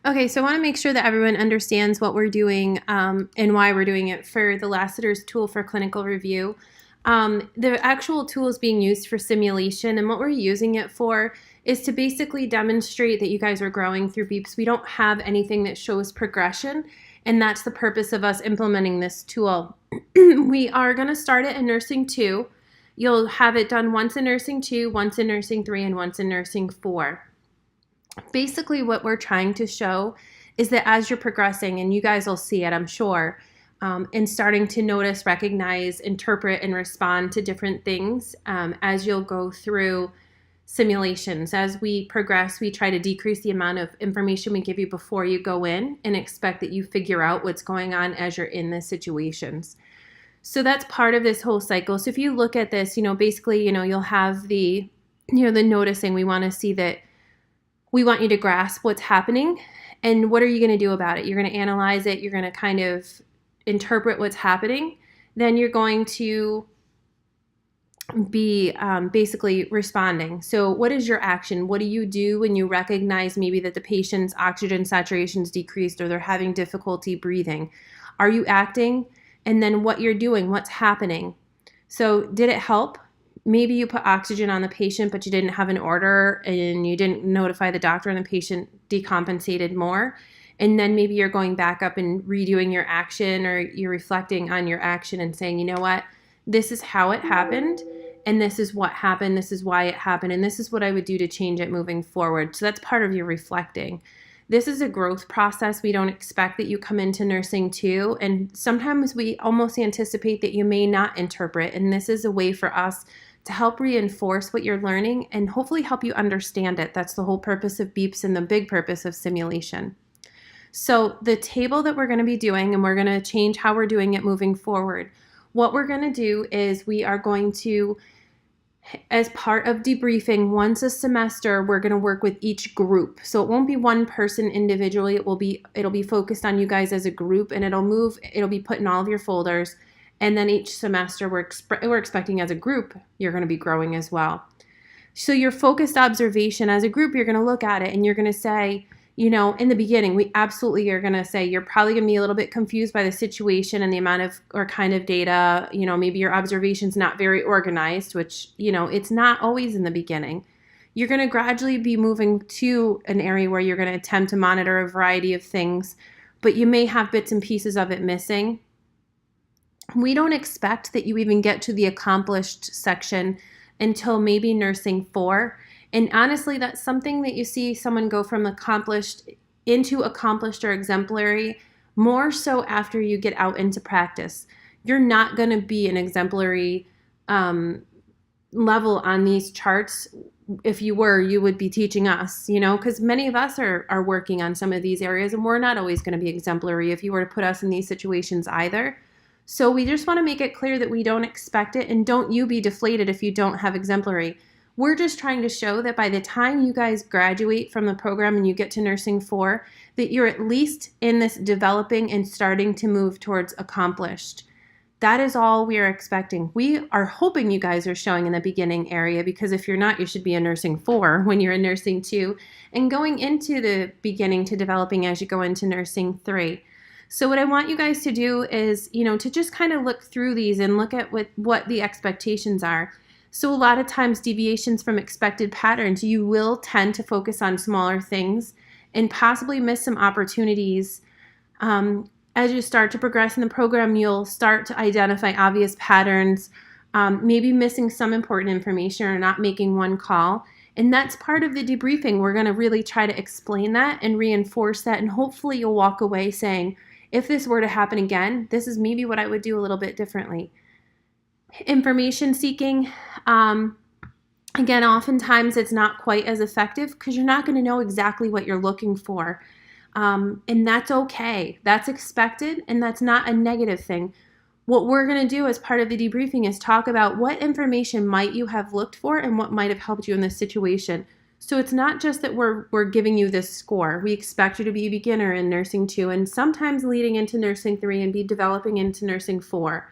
Okay, so I want to make sure that everyone understands what we're doing and why we're doing it for the Lassiter's tool for clinical review. The actual tool is being used for simulation, and what we're using it for is to basically demonstrate that you guys are growing through beeps. We don't have anything that shows progression, and that's the purpose of us implementing this tool. We are going to start it in nursing 2. You'll have it done once in nursing 2, once in nursing 3, and once in nursing 4. Basically, what we're trying to show is that as you're progressing, and you guys will see it, I'm sure, and starting to notice, recognize, interpret, and respond to different things as you'll go through simulations. As we progress, we try to decrease the amount of information we give you before you go in and expect that you figure out what's going on as you're in the situations. So that's part of this whole cycle. So if you look at this, basically, you'll have the noticing. We want to see that we want you to grasp what's happening and what are you going to do about it. You're going to analyze it. You're going to kind of interpret what's happening. Then you're going to be basically responding. So what is your action? What do you do when you recognize maybe that the patient's oxygen saturation is decreased or they're having difficulty breathing? Are you acting? And then what you're doing, what's happening. So did it help? Maybe you put oxygen on the patient, but you didn't have an order and you didn't notify the doctor and the patient decompensated more. And then maybe you're going back up and redoing your action, or you're reflecting on your action and saying, you know what, this is how it happened and this is what happened. This is why it happened. And this is what I would do to change it moving forward. So that's part of your reflecting. This is a growth process. We don't expect that you come into nursing 2. And sometimes we almost anticipate that you may not interpret. And this is a way for us to help reinforce what you're learning and hopefully help you understand it. That's the whole purpose of beeps and the big purpose of simulation. So the table that we're going to be doing, and we're going to change how we're doing it moving forward. What we're going to do is we are going to, as part of debriefing, once a semester, we're going to work with each group. So it won't be one person individually. It'll be focused on you guys as a group, and it'll be put in all of your folders. And then each semester, we're expecting as a group, you're going to be growing as well. So your focused observation as a group, you're going to look at it and you're going to say, in the beginning, we absolutely are going to say you're probably going to be a little bit confused by the situation and the amount of or kind of data. Maybe your observation's not very organized, which, it's not always in the beginning. You're going to gradually be moving to an area where you're going to attempt to monitor a variety of things, but you may have bits and pieces of it missing. We don't expect that you even get to the accomplished section until maybe nursing 4. And honestly, that's something that you see someone go from accomplished into accomplished or exemplary more so after you get out into practice. You're not going to be an exemplary level on these charts. If you were, you would be teaching us, because many of us are working on some of these areas, and we're not always going to be exemplary if you were to put us in these situations either. So we just want to make it clear that we don't expect it, and don't you be deflated if you don't have exemplary. We're just trying to show that by the time you guys graduate from the program and you get to nursing 4, that you're at least in this developing and starting to move towards accomplished. That is all we are expecting. We are hoping you guys are showing in the beginning area, because if you're not, you should be in nursing 4 when you're in nursing 2 and going into the beginning to developing as you go into nursing 3. So what I want you guys to do is, to just kind of look through these and look at what the expectations are. So a lot of times deviations from expected patterns, you will tend to focus on smaller things and possibly miss some opportunities. As you start to progress in the program, you'll start to identify obvious patterns, maybe missing some important information or not making one call. And that's part of the debriefing. We're going to really try to explain that and reinforce that. And hopefully you'll walk away saying, if this were to happen again, this is maybe what I would do a little bit differently. Information seeking, again, oftentimes it's not quite as effective because you're not going to know exactly what you're looking for. And that's okay. That's expected, and that's not a negative thing. What we're going to do as part of the debriefing is talk about what information might you have looked for and what might have helped you in this situation. So it's not just that we're giving you this score. We expect you to be a beginner in nursing 2 and sometimes leading into nursing 3 and be developing into nursing 4.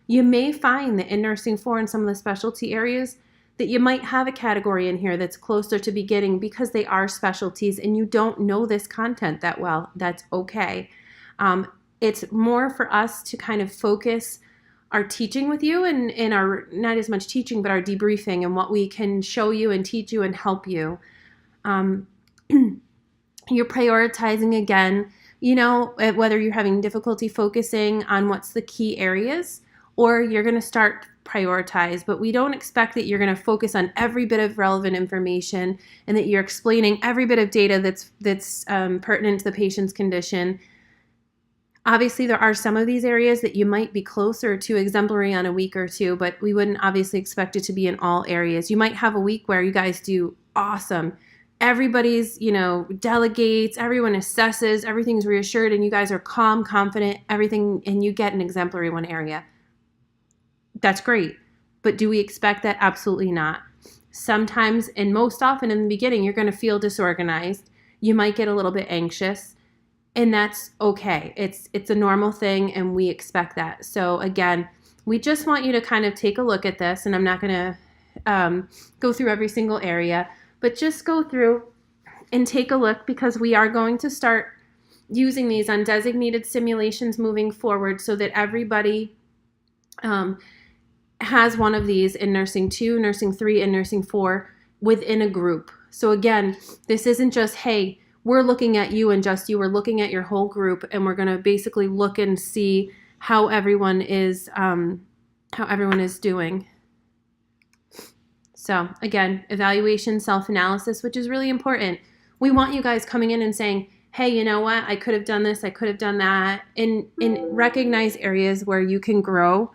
You may find that in nursing 4 in some of the specialty areas that you might have a category in here that's closer to beginning because they are specialties and you don't know this content that well. That's okay. It's more for us to kind of focus our teaching with you and our, not as much teaching, but our debriefing and what we can show you and teach you and help you. You're prioritizing again, you know, whether you're having difficulty focusing on what's the key areas, or you're going to start prioritize, but we don't expect that you're going to focus on every bit of relevant information and that you're explaining every bit of data that's pertinent to the patient's condition. Obviously, there are some of these areas that you might be closer to exemplary on a week or two, but we wouldn't obviously expect it to be in all areas. You might have a week where you guys do awesome. Everybody's, you know, delegates, everyone assesses, everything's reassured, and you guys are calm, confident, everything, and you get an exemplary one area. That's great. But do we expect that? Absolutely not. Sometimes, and most often in the beginning, you're going to feel disorganized. You might get a little bit anxious, and that's okay. It's a normal thing, and we expect that. So again, we just want you to kind of take a look at this, and I'm not going to go through every single area, but just go through and take a look, because we are going to start using these on designated simulations moving forward so that everybody has one of these in Nursing 2, Nursing 3, and Nursing 4 within a group. So again, this isn't just, hey, we're looking at you and just you. We're looking at your whole group, and we're going to basically look and see how everyone is doing. So again, evaluation, self-analysis, which is really important. We want you guys coming in and saying, hey, you know what? I could have done this. I could have done that. And recognize areas where you can grow.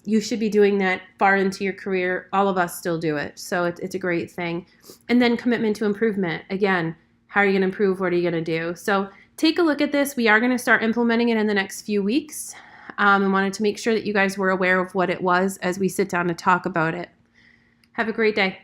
You should be doing that far into your career. All of us still do it. So it's a great thing. And then commitment to improvement. Again, how are you going to improve? What are you going to do? So take a look at this. We are going to start implementing it in the next few weeks. And wanted to make sure that you guys were aware of what it was as we sit down to talk about it. Have a great day.